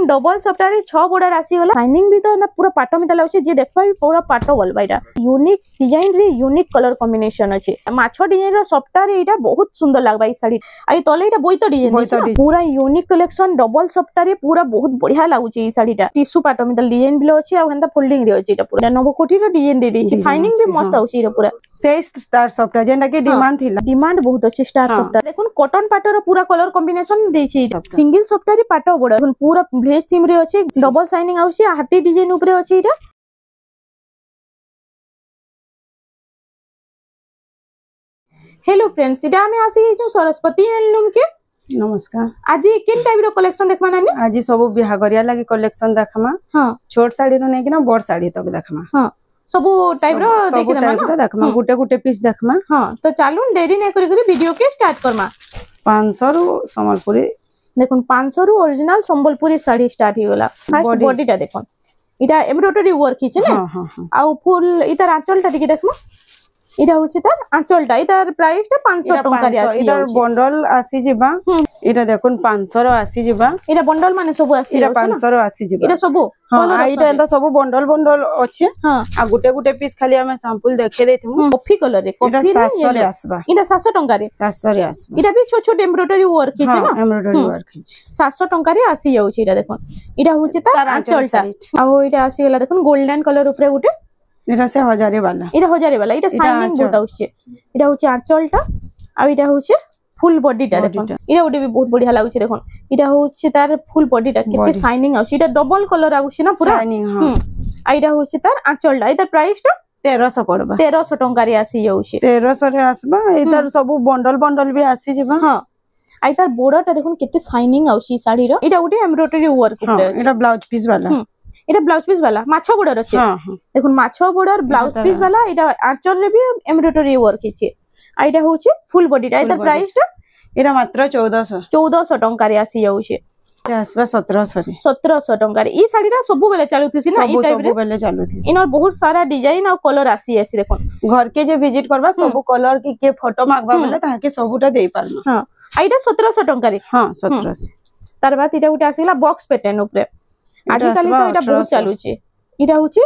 Double सप्ताह 6 border आसी गला शाइनिंग भी तो ना पूरा पाट मिता लागछ जे देखबा भी पूरा पाट बोलबा एटा यूनिक डिजाइन रे यूनिक कलर कॉम्बिनेशन अछि माछो डिजाइन रो सप्ताह रे एटा बहुत सुंदर लागबा ई साड़ी आई तले एटा बोइतो डिजाइन पूरा यूनिक कलेक्शन डबल सप्ताह रे पूरा बहुत बढ़िया लागुछ ई साड़ीटा टिश्यू पाट मिता डिजाइन बिलो अछि आ हंदा फोल्डिंग रे अछि एटा पूरा नवकोटी रो डिजाइन दे देछि शाइनिंग भी मस्त आउछि रे पूरा से स्टार सप्ताह जेंडा के डिमांड थिला डिमांड बहुत अछि स्टार सप्ताह देखुन कॉटन पाट रो पूरा कलर कॉम्बिनेशन देछि सिंगल सप्ताह रे पाट बड़ पूरा ब्लेज थीम रे अछि डबल शाइनिंग आउछि हाथी डिजाइन ऊपर अछि एटा हेलो फ्रेंड्स इटा हमें आसी जो सरस्वती हैंडलूम के नमस्कार आज केन टाइप रो कलेक्शन देखमा नानी आज सब बिहागरिया लागि कलेक्शन देखमा हां छोट साड़ी रो नै कि ना बड़ साड़ी तक देखमा हां सब टाइप रो देखि देमा ना देखमा गुटे गुटे पीस देखमा हां तो चालू देरी नै करी करी वीडियो के स्टार्ट करमा 500 रो संबलपुरी देखुन 500 रो ओरिजिनल संबलपुरी साड़ी स्टार्ट हो गला फर्स्ट बॉडीटा देखुन इटा एम्ब्रॉयडरी वर्क हिचे ने हां हां आ फुल इतार आंचलटा टिके देखमा इटा होछि तार आंचलटा इतार प्राइस ता 500 टका रे आसी इधर बंडल आसी जिबा इटा देखुन 500 रो आसी जिबा इटा बंडल माने सब आसी इटा 500 रो आसी जिबा इटा सब हां इटा एंदा सब बंडल बंडल अछि हां आ गुटे गुटे पीस खाली हमें सैंपल देखे देथमु कॉफी कलर रे कॉफी रे 700 रे आसबा इटा 700 टका रे 700 रे आसबा इटा भी छोट छोट एम्ब्रॉयडरी वर्क हिचे ना एम्ब्रॉयडरी वर्क हिचे 700 टका रे आसी जाउछि इटा देखुन इटा होछि तार आंचलटा आ इटा आसी गेला देखुन गोल्डन कलर ऊपर गुटे इटा से 1000 वाला इटा शाइनिंग बहुत आउछि इटा होछि आंचलटा आ इटा होछि फुल बॉडीटा देखुन इटा उडे भी बहुत बढ़िया लागुछि देखुन इटा होछि तार फुल बॉडीटा केते शाइनिंग आउछि इटा डबल कलर आउछि ना पूरा शाइनिंग हां आ इटा होछि तार आंचलटा इटा प्राइस ता 1300 पड़बा 1300 टका रे आसी जाउछि 1300 रे आसबा इधर सब बंडल बंडल भी आसी जिबा हां आ इतार बॉर्डरटा देखुन केते शाइनिंग आउछि साड़ी रो इटा उडे एम्ब्रॉयडरी वर्क ऊपर अछि इटा ब्लाउज पीस वाला इटा ब्लाउज पीस वाला माछो बॉर्डर अछि देखुन माछो बॉर्डर ब्लाउज पीस वाला इटा आंचल रे भी एम्ब्रॉयडरी वर्क हिचे आ इटा होछि फुल बॉडीटा इतार प्राइस ता इटा मात्र 1400 टका रे आसी जाउछि आसबा 1700 टका रे ई साड़ी रा सब बेले चालुथिसी ना ई टाइप रे सब बेले चालुथिसी इनर बहुत सारा डिजाइन और कलर आसी देखुन घर के जे विजिट करबा सब कलर के फोटो मागबा बेले ताहा के सबुटा देई पारनो हां आ इटा 1700 टका रे हां 1700 तार बाद इटा उटे आसीला बॉक्स पैटर्न ऊपर आजि काली तो इटा बहुत चालुछि इटा होछि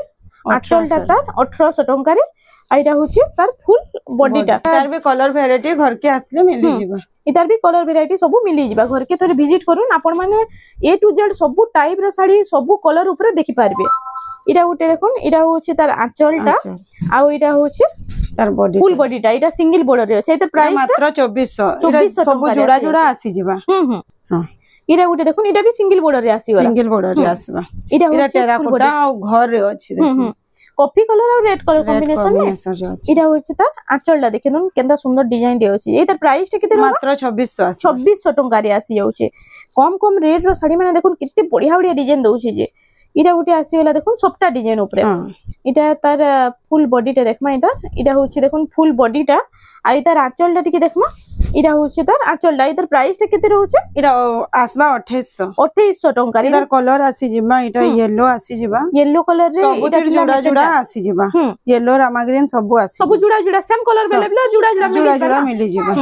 800 तार 1800 टका रे आ इटा होछि तार फुल बॉडीटा तार भी कलर वैरायटी घर के आसले मिली जिबा इतार भी कलर वैरायटी सब मिली जिबा घर के थोड़े विजिट करून आपण माने ए टू जेड सब टाइप रो साड़ी सब कलर ऊपर देखि पारबे इटा उटे देखुन इटा होछि तार आंचलटा आ इटा होछि तार बॉडी फुल बॉडीटा इटा सिंगल बॉर्डर रे छै त प्राइस मात्र 2400 सब जुड़ा जुड़ा आसी जिबा हां इटा उटे देखुन इटा भी सिंगल बॉर्डर रे आसी वाला सिंगल बॉर्डर रे आसीबा इटा टेराकोटा और घर रे अछि देखुन कॉफी कलर और रेड कलर कॉम्बिनेशन में इटा होछि तार आंचलटा देखिनुन केंदा सुंदर डिजाइन दे अछि एतर प्राइस टे केते मात्र 2600 टका रे आसी जाउछि कम कम रेट रो साड़ी माने देखुन केते बढ़िया बढ़िया डिजाइन दउछि जे इटा उटे आसी गेला देखुन सबटा डिजाइन ऊपर इटा तार फुल बॉडीटा देखमा इटा होछि देखुन फुल बॉडीटा आ इतार आंचलटा टिके देखमा इटा होछि तार आंचलटा इतार प्राइस टे केते रहउछि इटा आसबा 2800 टका रे इधर कलर आसी जिबा इटा येलो आसी जिबा येलो कलर रे इटा जुड़ा जुड़ा आसी जिबा येलो रामा ग्रीन सब आसी सब जुड़ा जुड़ा सेम कलर बेले जुड़ा जुड़ा मिली जिबा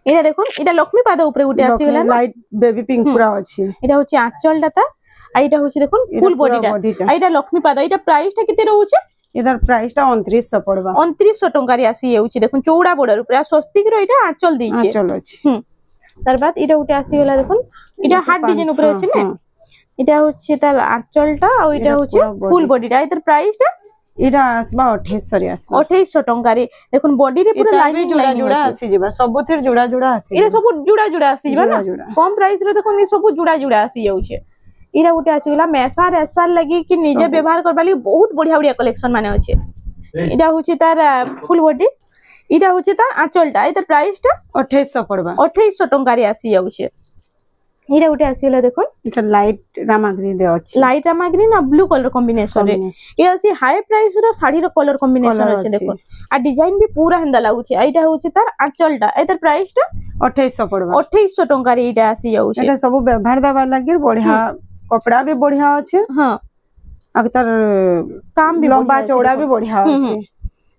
इटा देखुन इटा लक्ष्मी पाद ऊपर उटे आसी गेला लाइट बेबी पिंक पूरा अछि इटा होछि आंचलटा ता आ इटा होछि देखुन फुल बॉडीटा आ इटा लक्ष्मी पाद इटा प्राइस टा केते रहउछि इधर प्राइस टा 2900 पड़बा 2900 टका रे आसी जाउछि देखुन चौड़ा बॉर्डर ऊपर स्वस्तिक रो इटा आंचल दैछि आंचल अछि तार बाद इटा उटे आसी गेला देखुन इटा हार्ट डिजाइन ऊपर अछि ने इटा होछि तार आंचलटा आ इटा होछि फुल बॉडीटा इधर प्राइस टा इटा आसबा 2800 रे आसबा 2800 टका रे देखुन बॉडी रे पूरा लाइनिंग जुड़ा जुड़ा आसी जिबा सब थेर जुड़ा जुड़ा आसी इरे सब जुड़ा जुड़ा आसी जिबा ना कम प्राइस रे देखुन सब जुड़ा जुड़ा आसी जाउछि इरा उटे आसी गेला मेसार एसार लगी कि निजे व्यवहार करबा लागि बहुत बढ़िया बढ़िया कलेक्शन माने अछि इटा होछि तार फुल बॉडी इटा होछि तार आंचलटा इधर प्राइस टा 2800 पड़बा 2800 टका रे आसी जाउछि इरा उटे आसी गेला देखुन इटा लाइट रामा ग्रीन रे अछि लाइट रामा ग्रीन आ ब्लू कलर कॉम्बिनेशन रे ए आसी हाई प्राइस रो साड़ी रो कलर कॉम्बिनेशन अछि देखुन आ डिजाइन भी पूरा हंदा लागुछि एटा होछि तार आंचलटा इधर प्राइस टा 2800 पड़बा 2800 टका रे इटा आसी जाउछि एटा सब व्यवहार दबा लागि बढ़िया कपड़ा भी बढ़िया अछि हां अगर काम भी लंबा चौड़ा भी बढ़िया अछि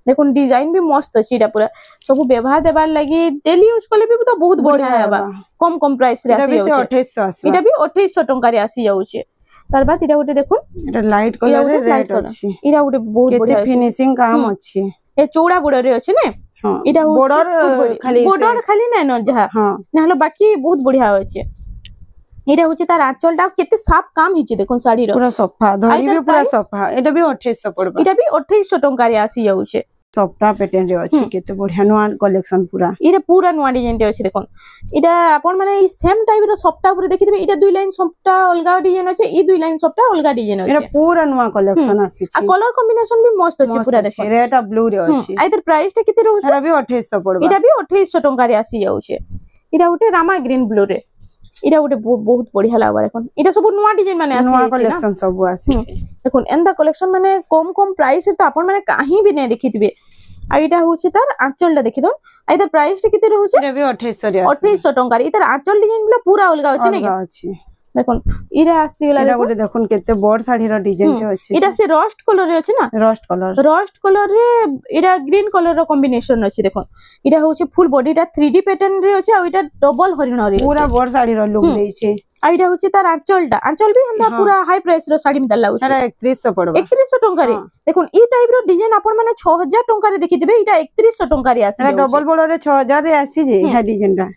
देखो डिजाइन भी मस्त अछि इटा पूरा सब व्यवहार देबार लागि डेली यूज करले भी तो बहुत बढ़िया हेबा कम कम प्राइस रे एटा आसी भी जाउछे 2800 आसबा इटा भी 2800 टंका रे आसी जाउछे तार बाद इटा गोटे देखो एटा लाइट कलर रे रेड अछि इटा गोटे बहुत केते बढ़िया फिनिशिंग काम अछि ए चौड़ा बॉर्डर रे अछि ने हां इटा बॉर्डर खाली नै न जहा हां नहले बाकी बहुत बढ़िया अछि इटा होछि तार आंचलटा केते साफ काम हिची देखो साड़ी रो पूरा सफा धड़ी भी पूरा सफा एटा भी 2800 पड़बा इटा भी 2800 टंका रे आसी जाउछे सफ्टा पैटर्न रे अछि केते बढ़िया नुआ कलेक्शन पूरा इरे पूरा नुआ डिजाइन रे अछि देखो इटा आपण माने ई सेम टाइप रो सफ्टा ऊपर देखिबे इटा दुई लाइन सफ्टा अलगा डिजाइन अछि ई दुई लाइन सफ्टा अलगा डिजाइन अछि एटा पूरा नुआ कलेक्शन आसी आ कलर कॉम्बिनेशन भी मस्त अछि पूरा देखो रेड आ ब्लू रे अछि आइदर प्राइस टा केते रहउछ एटा भी 2800 पड़बा इटा भी 2800 टंका रे आसी जाउछे इटा उटे रामा ग्रीन ब्लू रे इटा उटे बहुत बढ़िया लागबा देखो इटा सब नुआ डिजाइन माने आसी नुआ अछि ना कलेक्शन सब आसी देखो एंदा कलेक्शन माने कम कम प्राइस तो आपण माने काहे भी नै देखितबे आ इटा होछि तार आंचलटा देखि दो आइदर प्राइस टा केते रहउछ एटा भी 2800 रे 2800 टंका रे इतार आंचल डिजाइन पूरा अलगा अछि नै अछि देखो इरा आसी गेला एटा गोटे देखुन केते बड़ साड़ी रो डिजाइन रे अछि इटा से रस्ट कलर रे अछि ना रस्ट कलर रे इरा ग्रीन कलर रो कॉम्बिनेशन अछि देखो इटा होछि फुल बॉडीटा 3D पैटर्न रे अछि आ इटा डबल हरिण रे पूरा बड़ साड़ी रो लुक देइ छै आ इटा होछि तार आंचल भी हंदा पूरा हाई प्राइस रो साड़ी मिता लागु छै अरे 3100 पड़बा 3100 टंका रे देखो ई टाइप रो डिजाइन आपण माने 6000 टंका रे देखिदिबे इटा 3100 टंका रे आसी डबल बॉर्डर रे 6000 रे आसी जे हा डिजाइन रा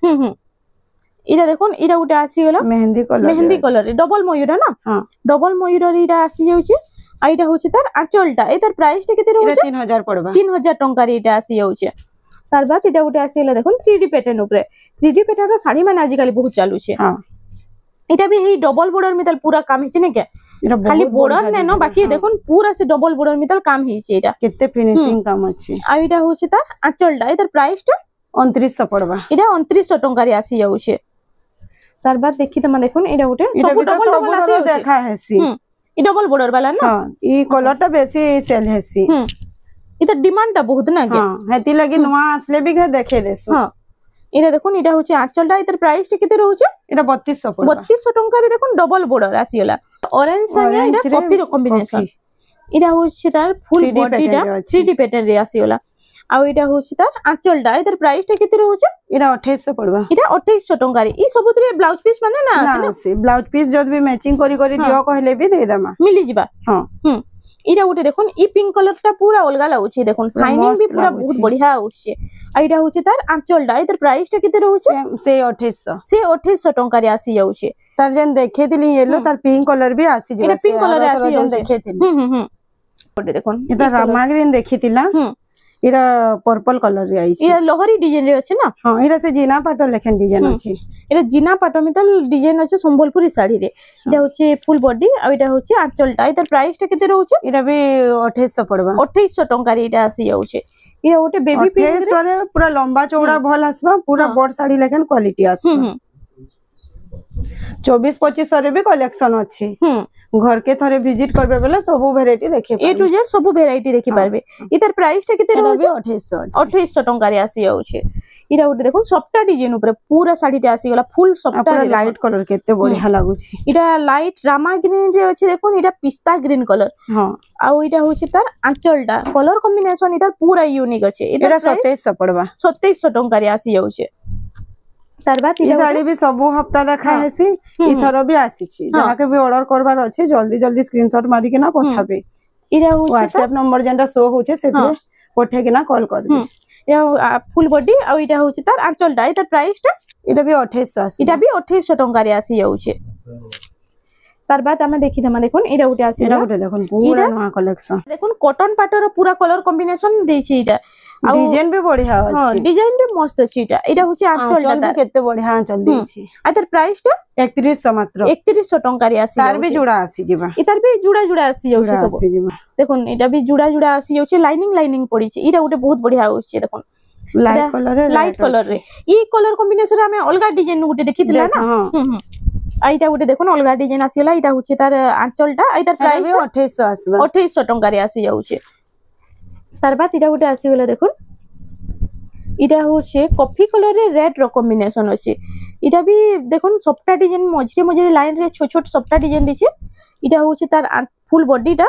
इरा देखो इरा उटे आसी गेला मेहंदी कलर रे डबल मयूर ना हां डबल मयूर रे इरा आसी जाउछे आ इटा होछि तार आंचलटा ए तार प्राइस टा केते रहउछे 3000 पड़बा 3000 टंका रे इटा आसी जाउछे तार बाद इटा उटे आसी गेला देखो 3D पैटर्न ऊपर 3D पैटर्न रो साड़ी माने आज काली बहुत चालू छे हां इटा भी हे डबल बॉर्डर मितल पूरा काम हिचे ने के खाली बॉर्डर नै न बाकी देखो पूरा से डबल बॉर्डर मितल काम हिचे इटा केते फिनिशिंग काम अछि आ इटा होछि तार आंचलटा ए तार प्राइस टा 2900 पड़बा इटा 2900 टंका रे आसी जाउछे तार बाद देखि तमा देखुन एटा उटे सब डबल आसी देखा हेसी ई डबल बॉर्डर वाला ना हां ई कलर टा बेसी सेल हेसी इता डिमांड टा बहुत ना के हां हेती लगी नुआ आसले भी घे देखे देसु हां इरा देखुन इटा होछि आंचलटा इतर प्राइस टा केते रहउछ एटा 3200 पड़बा 3200 टंका रे देखुन डबल बॉर्डर आसी गेला ऑरेंज संगे इटा कॉफी रो कॉम्बिनेशन इरा होछि तार फुल बॉडीटा 3D पैटर्न रे आसी गेला आ इटा होछि तार आंचलटा इतर प्राइस टा केते रहउछ एटा 2800 पड़बा इटा 2800 टंका रे ई सबुतरे ब्लाउज पीस माने ना से ब्लाउज पीस जद भी मैचिंग करी दियो कहले भी दे दमा मिली जिबा हां इरा उटे देखुन ई पिंक कलर टा पूरा अलगा लागुछि देखुन शाइनिंग भी पूरा बहुत बढ़िया होछि आ इटा होछि तार आंचलटा इतर प्राइस टा केते रहउछि से 2800 टंका रे आसी जाउछि तार जन देखेतिली येलो तार पिंक कलर भी आसी जेबा पिंक कलर रे आसी जन देखेतिली ओटे देखुन इता रामा ग्रीन देखितिला इरा पर्पल कलर रे आइछि इरा लोहरी डिजाइन रे अछि ना हां इरा से जीना पाटो लेखन डिजाइन अछि इरा जीना पाटो मितल डिजाइन अछि संबलपुरी साड़ी रे इटा होछि फुल बॉडी आ इटा होछि आंचलटा इतर प्राइस टा केते रहउछि इरा भी 2800 पड़बा 2800 टंका रे इटा आसी जाउछि इरा ओटे बेबी पिंक रे पूरा लंबा चौड़ा भल आसबा पूरा बड़ साड़ी लेखन क्वालिटी आसबा 24-25 रे भी कलेक्शन अछि घर के थरे विजिट करबे बेले सब वैरायटी देखे ए टू जेड सब वैरायटी देखि पारबे इतर प्राइस टा केते रहउछि 2800 टंका रे आसी जाउछि इरा उटे देखो सफ्टा डिजाइन ऊपर पूरा साड़ी टा आसी गेला फुल सफ्टा पूरा लाइट कलर केते बढ़िया लागुछि इरा लाइट रामा ग्रीन रे अछि देखो इरा पिस्ता ग्रीन कलर हां आ इटा होछि तार आंचलटा कलर कॉम्बिनेशन इधर पूरा यूनिक अछि इधर 2700 पड़बा 2700 टंका रे आसी जाउछि तार बाद ई साड़ी भी सब हफ्ता देखा हेसी ई थरो भी आसी छी जहा के भी ऑर्डर करबार अछि जल्दी जल्दी स्क्रीनशॉट मारी के ना पठाबे इरा होछि व्हाट्सएप नंबर जेंटा शो होचे सेते पठे के ना कॉल कर दे या फुल बॉडी आ इटा होछि तार आंचलटा इधर प्राइस टा इटा भी 2800 आसी इटा भी 2800 टंका रे आसी जाउछि तार बाद हमें देखि दमा देखुन इरा उटे आसी इरा उटे देखुन पूरा नया कलेक्शन देखुन कॉटन पाटर पूरा कलर कॉम्बिनेशन देछि इटा डिजाइन भी बढ़िया अछि हां डिजाइन भी मस्त अछि इटा होछि आंचलटा तार केते बढ़िया आंचल देछि आतर प्राइस टा 3100 मात्र 3100 टंका रे आसी तार भी जुड़ा आसी जिबा इतार भी जुड़ा जुड़ा आसी जाउछि सब देखुन इटा भी जुड़ा जुड़ा आसी जाउछि लाइनिंग पड़ी छि इटा उटे बहुत बढ़िया होछि देखुन लाइट कलर रे ई कलर कॉम्बिनेशन रे हमें अलगा डिजाइन उटे देखिथिला ना आइटा उटे देखुन अलगा डिजाइन आसीला इटा होछि तार आंचलटा इतार प्राइस 2800 आसबा 2800 टंका रे आसी जाउछि तार बाद इटा उटे आसी गेला देखुन इटा होछि कॉफी कलर रे रेड रो कॉम्बिनेशन अछि इटा भी देखुन सफ्टा डिजाइन मझरे लाइन रे छोट छोट सफ्टा डिजाइन दिछि इटा होछि तार फुल बॉडीटा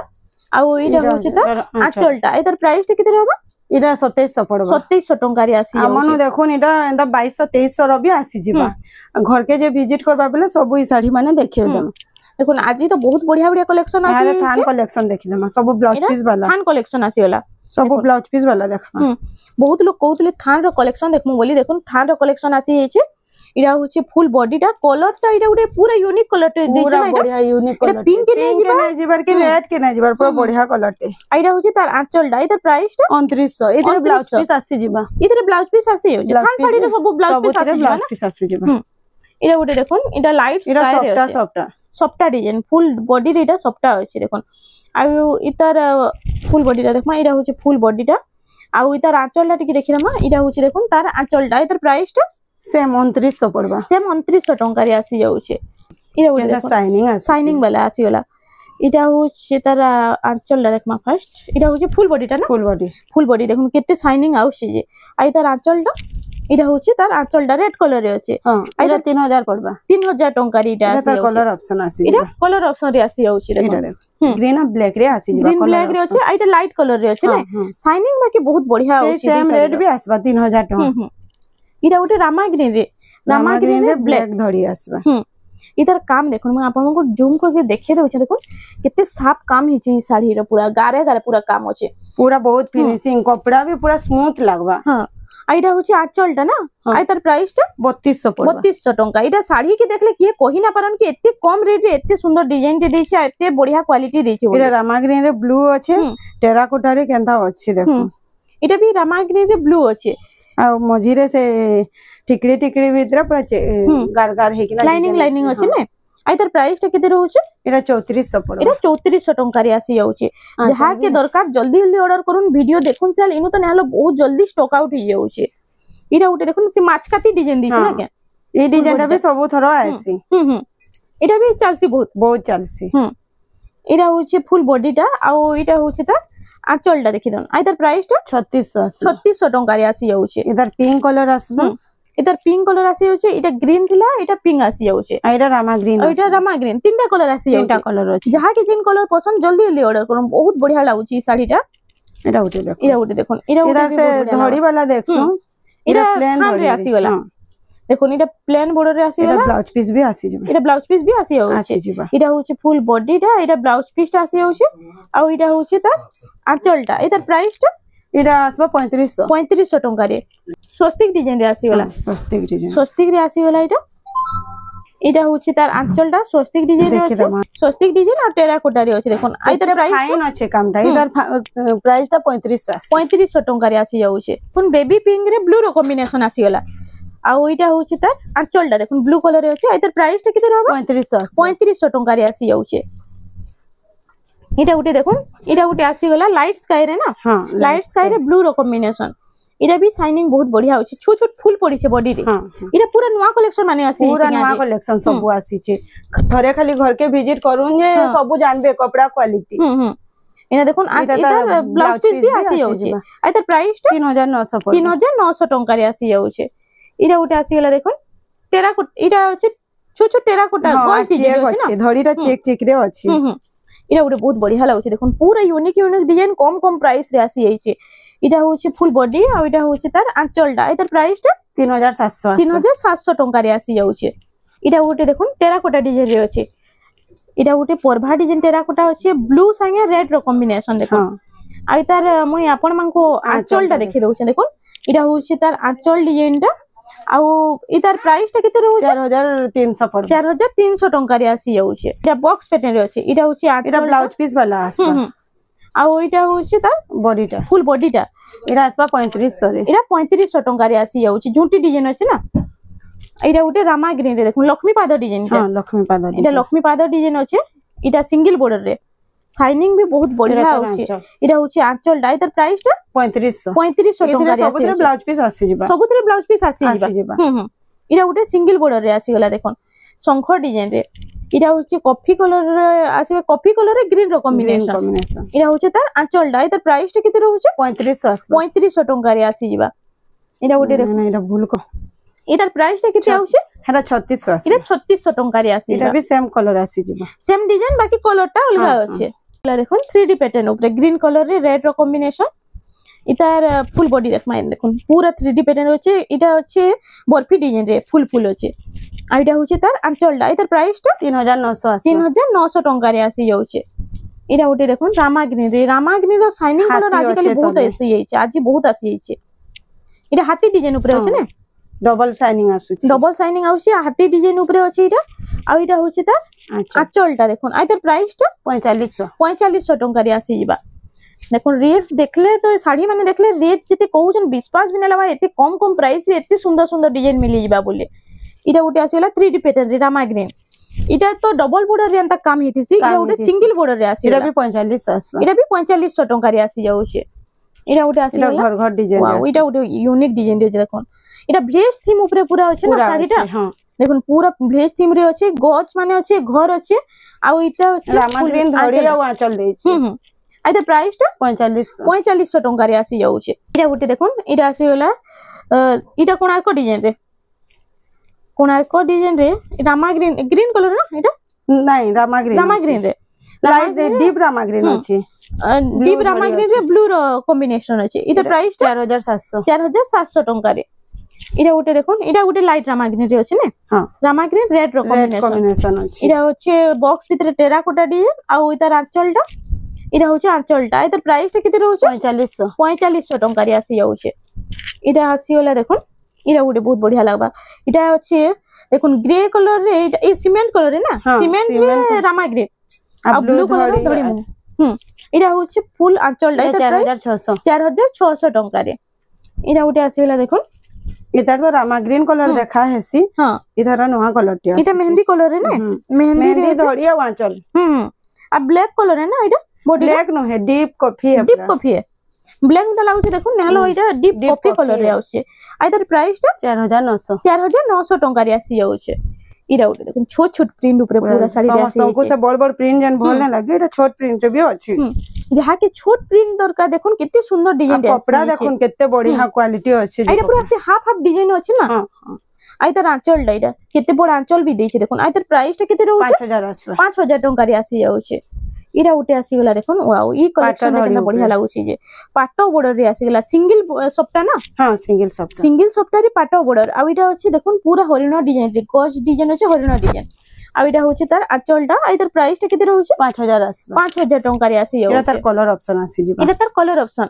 आ इटा होछि तार आंचलटा इतार प्राइस टा केते रहबा इटा 2700 पड़बा 2700 टंका रे आसी हमनु देखुन इटा एंदा 2200 2300 रो भी आसी जिबा घर के जे विजिट करबा बेले सब ई साड़ी माने देखियो देम देखुन आज तो बहुत बढ़िया बढ़िया कलेक्शन आसी आरे थान कलेक्शन देखिले मा सब ब्लाउज पीस वाला थान कलेक्शन आसी वाला सब ब्लाउज पीस वाला देखबा बहुत लोग कहउतले थान रो कलेक्शन देखमु बोली देखुन थान रो कलेक्शन आसी हेचे इरा होचे फुल बॉडीटा कलरटा इरा गुटे पूरा यूनिक कलर टे देछ ना बढ़िया यूनिक कलर पिंक के नहीं जिबार के रेड के नहीं जिबार पूरा बढ़िया कलर टे आइरा होचे तार आंचल डा इधर प्राइस टा 2900 इधर ब्लाउज पीस आसी जिबा इधर ब्लाउज पीस आसी हो थान साड़ी रो सब ब्लाउज पीस आसी ब्लाउज पीस आसी जिबा इरा गुटे देखुन इटा लाइट इरा सॉफ्टा सॉफ्टा डिजाइन फुल बॉडी रे इटा सॉफ्टा अछि देखुन आ इतार फुल बॉडी रा देखमा इरा होचे फुल बॉडी टा आ इतार आंचल टा टिके देखिरामा इरा होचे देखुन तार आंचल डा इधर प्राइस टा सेम 2900 पड़बा सेम 2900 टंका रे आसी जाउछे इरा गुटे शाइनिंग वाला आसी वाला इटा होचे तार आंचल देखमा फर्स्ट इटा होचे फुल बॉडी टा ना फुल बॉडी देखुन केते शाइनिंग आउछे जे आ तार आंचल टा इटा होचे तार आंचल डा रेड कलर रे अछि हां इटा 3000 पड़बा 3000 टंका रे इटा आसी कलर ऑप्शन आसी इटा कलर ऑप्शन रे आसी जाउछे देखो ग्रीन और ब्लैक रे आसी जिबा ग्रीन ब्लैक रे अछि आ इटा लाइट कलर रे अछि ना शाइनिंग बाकी बहुत बढ़िया आउछे सेम रेड भी आसबा 3000 टंका इरा उटे रामा ग्रीन रे ब्लैक धड़ी आसबा इधर काम देखो मैं आपन को जूम करके देखिए दउ देखो कितने साफ काम हिची साड़ी रो पूरा गारे गारे पूरा काम अछि पूरा बहुत फिनिशिंग कपड़ा भी पूरा स्मूथ लागबा हां आइडा होची आंचलटा ना आइ तार प्राइस टा 3200 पड़बा 3200 टंका इटा साड़ी के देखले किए कहि ना पारन कि एते कम रेट रे एते सुंदर डिजाइन दे देछि एते बढ़िया क्वालिटी देछि इटा रामा ग्रीन रे ब्लू अछि टेराकोटा रे केंता अछि देखो इटा भी रामा ग्रीन रे ब्लू अछि आ मझिरे से टिकड़ी भीतर पूरा गार गार हे कि ना लाइनिंग अछि ने आइ तार प्राइस टा केते रहउछ एरा 3400 पड़ो एरा 3400 टंका रे आसी जाउछे जहा के दरकार जल्दी जल्दी ऑर्डर करून वीडियो देखुन सेल इनु तो नेहलो बहुत जल्दी स्टॉक आउट हो जाउछे इरा उटे देखुन से माछकाती डिजाइन दिछ ना के ए डिजाइन टा भी सब थरो आसी इटा भी चलसी बहुत चलसी इरा होचे फुल बॉडी टा आ इटा होचे ता आंचल टा देखि दन आइ तार प्राइस टा 3600 टंका रे आसी जाउछे इधर पिंक कलर आसबा इधर पिंक कलर आसी होचे इटा ग्रीन थिला इटा पिंक आसी जाउछे इटा रामा ग्रीन तीनटा कलर आसी जाउछे तीनटा कलर अछि जहा के जिन कलर पसंद जल्दी जल्दी ऑर्डर करूं बहुत बढ़िया लागुची साड़ी टा इरा उटे देखो इधर से धड़ी वाला देखसु इरा प्लेन धड़ी आसी वाला देखो इटा प्लेन बॉर्डर रे आसी वाला ब्लाउज पीस भी आसी जिबा इटा ब्लाउज पीस भी आसी जाउछे इटा होचे फुल बॉडी टा इटा ब्लाउज पीस टा आसी जाउछे आ इटा होचे ता आंचल टा इधर प्राइस टा इरा आसबा 3500 टंका रे स्वस्तिक डिजाइन रे आसी वाला स्वस्तिक रे आसी वाला इटा होची तार आंचल टा स्वस्तिक डिजाइन रे अछि स्वस्तिक डिजाइन और टेराकोटा रे अछि देखोन आ इधर प्राइस फाइन अछि कामटा इधर प्राइस टा 3500 टंका रे आसी जाउछे कोन बेबी पिंक रे ब्लू रो कॉम्बिनेशन आसी वाला आ इटा होची तार आंचल टा देखोन ब्लू कलर रे अछि आ इधर प्राइस टा किते रहबा 3500 टंका रे आसी जाउछे इटा उटे देखो इटा उटे आसी गला लाइट स्काई रे ना लाइट स्काई रे ब्लू रो कॉम्बिनेशन इटा भी शाइनिंग बहुत बढ़िया होची छोट छोट फूल पड़ी छे बॉडी रे इटा पूरा नवा कलेक्शन माने आसी पूरा नवा कलेक्शन सब आसी छे थरे खाली घर के विजिट करूं जे सब जानबे कपड़ा क्वालिटी इना देखो इधर ब्लाउज पीस भी आसी जाउछे आ इधर प्राइस टा 3900 टंका रे आसी जाउछे इटा उटे आसी गला देखो टेराकोट इटा अछि छोट छोट टेराकोटा गोल डिजाइन अछि धड़ी रा चेक रे अछि इरा उटे बहुत बढ़िया लागुछे देखो पूरा यूनिक डिजाइन कम प्राइस रे आसी जाइछे इटा होचे फुल बॉडी आ इटा होचे तार आंचल डा इधर प्राइस टा 3700 टंका रे आसी जाउछे इटा उटे देखुन टेराकोटा डिजाइन रे अछि इटा उटे परभा डिजाइन टेराकोटा अछि ब्लू संगे रेड रो कॉम्बिनेशन देखो आ तार मय आपन मान को आंचल टा देखि दउछे देखो इटा होचे तार आंचल डिजाइन टा आ इधर प्राइस टा केते रहउ 4300 पड़ 4300 टंका रे आसी जाउछे इटा बॉक्स पैटर्न रे अछि इटा होचे इटा ब्लाउज पीस वाला आसबा आ ओइटा होचे ता बॉडीटा फुल बॉडीटा इरा आसबा 3500 रे इरा 3500 टंका रे आसी जाउछे झुंटी डिजाइन अछि ना इरा उटे रामा ग्रीन रे देखु लक्ष्मी पाद डिजाइन हां लक्ष्मी पाद इटा लक्ष्मी पाद डिजाइन अछि इटा सिंगल बॉर्डर रे शाइनिंग भी बहुत बढ़िया होछि इरा होछि आंचल डा इधर प्राइस टा 3500 टंका रे आसी ब्लाउज पीस आसी जिबा सबुतरे ब्लाउज पीस आसी जिबा इरा उटे सिंगल बॉर्डर रे आसी गला देखन शंख डिजाइन रे इरा होछि कॉफी कलर रे आसी कॉफी कलर रे ग्रीन रो कॉम्बिनेशन इरा होछि तार आंचल डा इधर प्राइस टा केते रहउछि 3500 टंका रे आसी जिबा इरा उटे देख ना इरा भूल को इधर प्राइस टा केते आउछि हेरा 3600 आसी इरा 3600 टंका रे आसी इरा भी सेम कलर आसी जिबा सेम डिजाइन बाकी कलर टा अलगा अछि ला देखन 3D पैटर्न ऊपर ग्रीन कलर रे रेड रो कॉम्बिनेशन इतार फुल बॉडी देखमा देखुन पूरा 3D पैटर्न होचे इटा होचे बर्फी डिजाइन रे फुल फुल होचे आ इटा होचे तार आंचलटा इतार प्राइस टा 3980 3900 टंका रे आसी जाउचे इटा उटे देखुन रामाग्नी रो शाइनिंग कलर आज कल बहुत आसी जाइचे आज बहुत आसी जाइचे इटा हाथी डिजाइन ऊपर होचे ना डबल शाइनिंग आउची हाथी डिजाइन ऊपर होचे इटा आ इटा होचे तार आंचलटा देखुन आ इतार प्राइस टा 4500 टंका रे आसी जिबा देखो रेट देखले तो साड़ी माने देखले रेट जते कहउछन विश्वास भी नलाबा एते कम प्राइस रे एते सुंदर सुंदर डिजाइन मिली जिबा बोले इटा उटे आसीला 3D पैटर्न रे रामाग्रीन इटा तो डबल बॉर्डर रे अंता काम हेतिसी इटा उटे सिंगल बॉर्डर रे आसीला इटा भी 4500 इटा भी 4500 टंका रे आसी जाउछे इटा उटे आसीला घर डिजाइन वाओ इटा उटे यूनिक डिजाइन रे देखो इटा ब्लेज थीम ऊपर पूरा अछि ना साड़ीटा हां देखो पूरा ब्लेज थीम रे अछि गज माने अछि घर अछि आ इटा अछि रामाग्रीन धड़ी आ आंचल देछि आइते प्राइस टा 4500 टंका रे आसी जाउछे इटा गुटे देखुन इटा आसी होला इटा कोणार्क डिजाइन रे रामाग्रीन ग्रीन कलर ना इटा नहीं रामाग्रीन रे लाइट डीप रामाग्रीन अछि डीप रामाग्रीन रे ब्लू रो कॉम्बिनेशन अछि इटा प्राइस 4700 टंका रे इटा गुटे देखुन इटा गुटे लाइट रामाग्रीन रे अछि ने हां रामाग्रीन रेड रो कॉम्बिनेशन अछि इटा होचे बॉक्स भीतर टेराकोटा डिजाइन आ इता आंचलटा इटा होचे आंचलटा इता प्राइस टा केते रहउचे 4500 टंका रे आसी जाउचे इटा आसी होला देखुन इटा गुटे बहुत बढ़िया लागबा इटा होचे देखुन ग्रे कलर रे ए सीमेंट कलर रे ना सीमेंट रे रामाग्रीन आ ब्लू कलर रे धड़ी इटा होचे फुल आंचलटा इता 4600 टंका रे इटा गुटे आसी होला देखुन इधर तो रामाग्रीन कलर देखा हेसी हां इधर नवा कलर टिया इटा मेहंदी कलर रे ना मेहंदी धड़ी आ आंचल आ ब्लैक कलर है ना इटा ब्लैक नो है डीप कॉफी है ब्लैक तो लागुचे देखो नेहलो इटा डीप कॉफी कलर रे आउचे आइदर प्राइस टा 4900 टंका रे आसी जाउचे इरा उटे देखो छोट छोट प्रिंट ऊपर पूरा साड़ी रे आसी समस्त को से बड़ बड़ प्रिंट जन भल न लागे एटा छोट प्रिंट भी अछि जहा के छोट प्रिंट दरका देखो कितने सुंदर डिजाइन रे कपड़ा देखो कितने बढ़िया क्वालिटी अछि एटा पूरा से हाफ डिजाइन अछि ना आइतर आंचल डाइडा केते बड़ आंचल भी देछि देखो आइतर प्राइस टा केते रहउचे 5000 टंका रे आसी जाउचे इरा उटे आसी गला देखो वाओ ई कलेक्शन केतना बढ़िया लागुछि जे पाटो बॉर्डर रे आसी गला सिंगल सप्ता ना हां सिंगल सप्ता रे पाटो बॉर्डर आ इटा अछि देखो पूरा हरिण डिजाइन रे गज डिजाइन अछि हरिण डिजाइन आ इटा होछि तार आंचलटा आइतर प्राइस टा केते रहउछि 5000 टंका रे आसी जाउछि इटा तार कलर ऑप्शन आसी जिबा इटा तार कलर ऑप्शन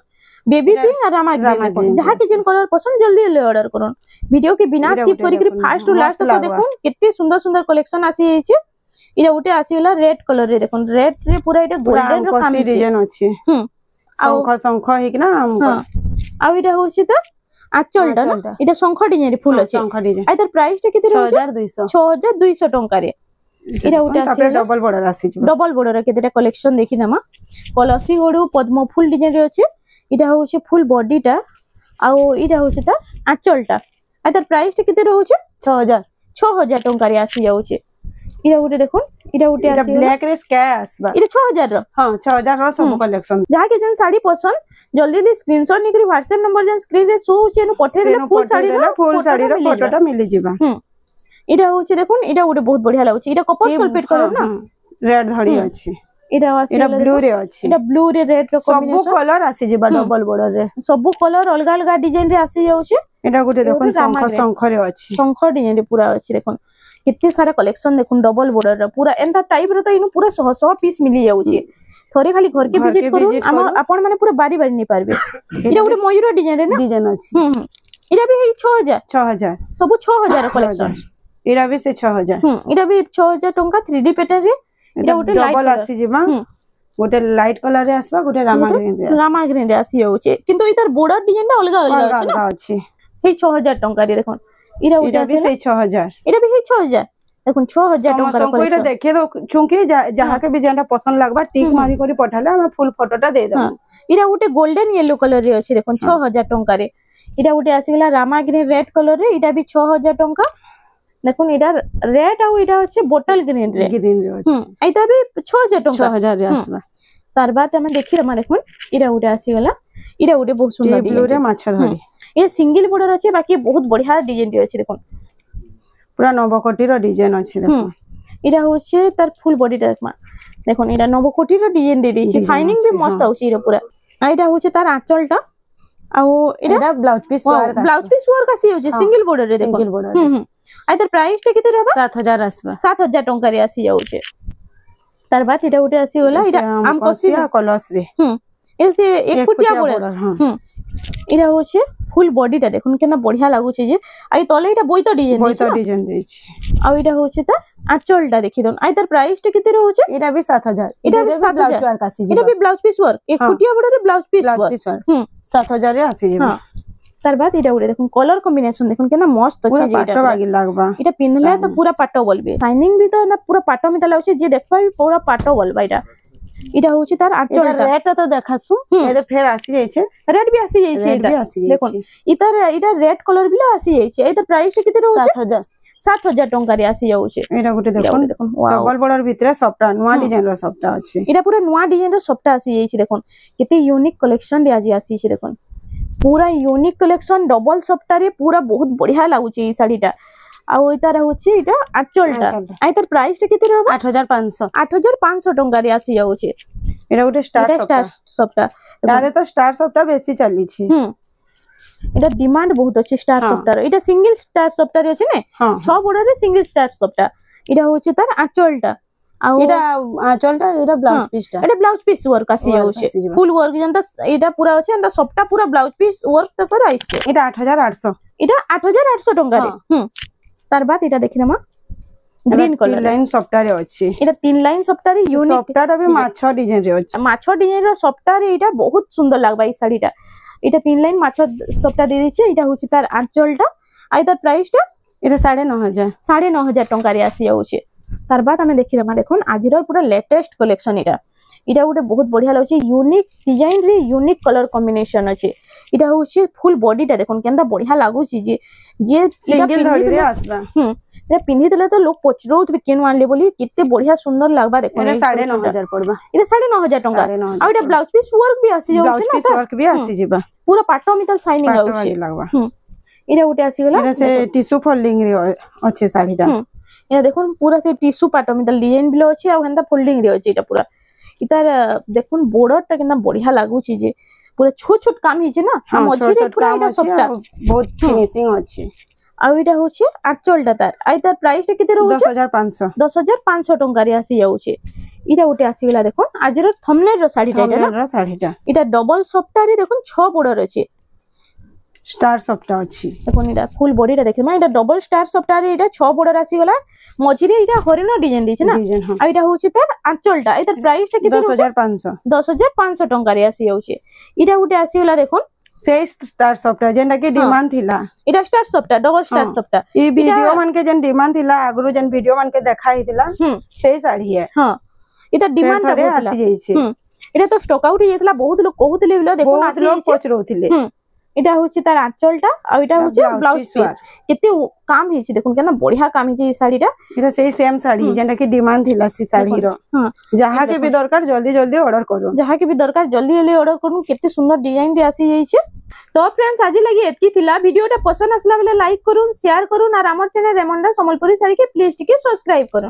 बेबी पिंक और रामाग्रीन जहाँ के जिन कलर पसंद जल्दी जल्दी ऑर्डर करन वीडियो के बिना स्किप करी फास्ट टू लास्ट तक देखो कितने सुंदर सुंदर कलेक्शन आसी छै इरा उटे आसी होला रेड कलर रे देखो रेड रे पूरा इटा गोल्डन रो काम डिजाइन अछि शंख हिक ना आ इटा होछि त आंचलटा ना इटा शंख डिजाइन रे फुल अछि आ तर प्राइस टा केते रहै 6200 टंका रे इरा उटे आसी डबल बॉर्डर आसी डबल बॉर्डर केतेटा कलेक्शन देखि दमा कलसी होडू पद्म फुल डिजाइन रे अछि इटा होछि फुल बॉडी टा आ इटा होछि त आंचलटा आ तर प्राइस टा केते रहउछि 6000 टंका रे आसी जाउछि इरा उटे देखो इरा उटे आसी ब्लैक रे स्कैस बा इरा 6000 रो हां 6000 रो सब कलेक्शन जहा के जन साड़ी पसंद जल्दी जल्दी स्क्रीनशॉट निकरी WhatsApp नंबर जन स्क्रीन रे शो होछि एनु पठे देला फुल साड़ी रो फोटोटा मिली जिबा इरा होछि देखो इरा उटे बहुत बढ़िया लागुछि इरा कपर सल्फेट कलर ना रेड धड़ी अछि इरा ब्लू रे अछि इरा ब्लू रे रेड रो कॉम्बिनेशन सब कलर आसी जिबा डबल बॉर्डर रे सब कलर अलग अलग डिजाइन रे आसी जाउछि एटा गुटे देखो शंख रे अछि शंख डिजाइन रे पूरा अछि देखो कितने सारा कलेक्शन देखो डबल बॉर्डर रे पूरा एंता टाइप रो त इनु पूरा 100 पीस मिली जाउछि थोरे खाली घर के विजिट करू आपण माने पूरा बारी बारी नहीं पारबे इरा गुटे मयूर डिजाइन रे ना डिजाइन अछि इरा भी 6000 सब 6000 कलेक्शन इरा भी से 6000 इरा भी 6000 टंका 3D पैटर्न रे इरा गुटे डबल आसी जिमा गोटे लाइट कलर रे आसबा गोटे रामाग्रीन रे आसी जाउछे किंतु इतार बॉर्डर डिजाइन टा अलग अलग अछि हे 6000 टंका रे देखो इरा भी से 6000 इरा भी 6000 देखो 6000 टंका रे कोइटा देखे दो चुंकी जहा के भी जेंटा पसंद लागबा टिक मारी करी पठाले हम फुल फोटोटा दे दम इरा गुटे गोल्डन येलो कलर रे अछि देखो 6000 टंका रे इरा गुटे आसीगला रामाग्रीन रेड कलर रे इटा भी 6000 टंका देखो इटा रेड आ इटा अछि बोतल ग्रीन रे अछि एटा भी 6000 टंका 6000 रे आसबा तार बाद हम देखि रमा देखो इरा गुटे आसीगला इरा गुटे बहुत सुंदर ब्लू रे माछ धरी ये सिंगल बॉर्डर अछि बाकी बहुत बढ़िया डिजाइन रे अछि देखो पूरा नवकोटी रो डिजाइन अछि देखो इरा होचे तार फुल बॉडी देखमा देखो इरा नवकोटी रो डिजाइन दे दैछि शाइनिंग भी मस्त होछि रे पूरा आ इटा होचे तार आंचलटा ଆଉ ଏଟା ଏଟା blouse piece work blouse piece work ଆସି ଯାଉଛି ସିंगल border ରେ ଦେଖो सिंगल बॉर्डर ଆଇ ତାର ପ୍ରାଇସ୍ ଟା କେତେ रहबा 7000 आसबा 7000 टंका रे आसी जाउछे तार बाद एटा उटे आसी होला एटा आम कोसी कलर्स रे ए से एक फुटिया बॉर्डर हां एटा होछे फुल बॉडी टा देखुन केना बढ़िया लागुछे जे आई तले एटा बोइतो डिजाइन देछि आ एटा होछे ता आंचल टा देखि दोन आई तार प्राइस टा केते रहउछे एटा भी 7000 एटा भी ब्लाउज वर्क आसी एटा भी ब्लाउज पीस वर्क एक फुटिया बॉर्डर रे ब्लाउज पीस वर्क 7000 रे आसी जेबा तार बाद एटा उडे देखुन कलर कॉम्बिनेशन देखुन केना मस्त अछि जे पाटो बागी लागबा एटा पिनले तो पूरा पाटो बोलबे शाइनिंग भी तो ना पूरा पाटो मिता लागुछे जे देखबा भी पूरा पाटो बोलबा एटा होछि तार आंचल रेट तो देखासु एदे फेर आसी जाइछे रेड भी आसी जाइछे देखुन इता रेड कलर भी आसी जाइछे एता प्राइस केते रहउछे 7000 टंका रे आसी जाउछे एटा गुटे देखुन डबल बॉर्डर भितरे सफ्टा नुवा डिजाइन रो सफ्टा अछि एटा पूरा नुवा डिजाइन रो सफ्टा आसी जाइछे देखुन केते यूनिक कलेक्शन रे आज आसी छे देखुन पूरा यूनिक कलेक्शन डबल सफ्टा रे पूरा बहुत बढ़िया लागुछे ई साड़ीटा आउ एता रहउछे एटा आंचलटा आइ तार प्राइस टा केते रहबा 8500 टंका रे आसी जाउछे एटा गुटे स्टार सफ्टा यादे तो स्टार सफ्टा बेसी चली छी एटा डिमांड बहुत अछि स्टार सफ्टा एटा सिंगल स्टार सफ्टा रे अछि ने 6 बॉर्डर रे सिंगल स्टार सफ्टा एटा होछि तार आंचलटा आउ एटा आंचलटा एटा ब्लाउज पीसटा एटा ब्लाउज पीस वर्क आसी जाउछे फुल वर्क जंता एटा पूरा अछि अंता सफ्टा पूरा ब्लाउज पीस वर्क तक आइछे एटा 8800 एटा 8800 टंका रे तार बाद एटा देखिनामा ग्रीन कलर लाइन सफ्टा रे अछि एटा 3 लाइन सफ्टा रे यूनिक सफ्टा रे भी माछो डिजाइन रे अछि माछो डिजाइन रो सफ्टा रे एटा बहुत सुंदर लागबा ई साड़ीटा एटा 3 लाइन माछो सफ्टा दे दिछे एटा होछि तार आंचलटा आइ तार प्राइस टा एटा 9500 टंका रे आसी जाउछे तार बाद हमें देखिरमा देखुन आजिर पूरा लेटेस्ट कलेक्शन एटा एटा गोटे बहुत बढ़िया लागुछे यूनिक डिजाइन रे यूनिक कलर कॉम्बिनेशन अछि एटा होछि फुल बॉडी टा देखुन केनता बढ़िया लागुछि जे सिंगल धड़ी रे आसबा एटा पिन्हि देले तो लोग पचरौत केनु आनले बोली केते बढ़िया सुंदर लागबा देखुन एटा 9500 पड़बा एटा 9500 टंका आ एटा ब्लाउज पीस वर्क भी आसी जाउछे ना ब्लाउज पीस वर्क भी आसी जिबा पूरा पाटो मितल शाइनिंग आउछे लागबा एटा गोटे आसी गेला एटा से टिश्यू फोल्डिंग रे अच्छे साड़ीटा एटा देखुन पूरा से टिश्यू पाटो मितल डिजाइन बिलो अछि आ हेंता फोल्डिंग रे अछि एटा पूरा इतार देखुन बॉर्डर टा केना बढ़िया लागुछि जे पूरा छोट छोट काम हिचे ना हम अछि रे पूरा एटा सफ्टा बहुत फिनिशिंग अछि आ एटा होछि आंचलटा तार आइ तार प्राइस टा केते रहउछि 10500 टंका रे आसी जाउछि इटा गोटे आसी गेला देखुन आजिर थंबनेल रो साड़ीटा इटा डबल सफ्टा रे देखुन 6 बॉर्डर अछि स्टार सफ्टा अछि देखुन इटा फुल बॉडी टा देखिमा इटा डबल स्टार सफ्टा रे इटा 6 बॉर्डर आसी गेला मझिरे इटा हरिण डिजाइन दिछ ना आ इटा होछि तार आंचलटा इटा प्राइस टा केते 10500 टंका रे आसी जाउछि इटा गोटे आसी गेला देखुन से स्टार सफ्टा जेंडा के डिमांड थिला इटा स्टार सफ्टा डबल स्टार सफ्टा ई वीडियो मन के जेन डिमांड थिला आगरो जेन वीडियो मन के देखाई थिला से साड़ी है हां इटा डिमांड टा आसी जाई छै इटा तो स्टॉक आउट हेतला बहुत लोग कहउतले बिलो देखो बहुत लोग पचरौथिले इटा होछि तार आंचलटा आ इटा होछि ब्लाउज पीस केते काम हिछि देखुन केना बढ़िया काम हिछि ई साड़ीटा इटा सेही सेम साड़ी जेंडा के डिमांड थिला सी साड़ी रो जहा के भी दरकार जल्दी जल्दी ऑर्डर करू जहा के भी दरकार जल्दी जल्दी ऑर्डर करू केते सुंदर डिजाइन रे आसी जाई छै तो फ्रेंड्स आज लगी एतकी थिला वीडियोटा पसंद आसला बेले लाइक करू शेयर करू और हमर चैनल रेमंडा संबलपुरी साड़ी के प्लीज टिके सब्सक्राइब करू।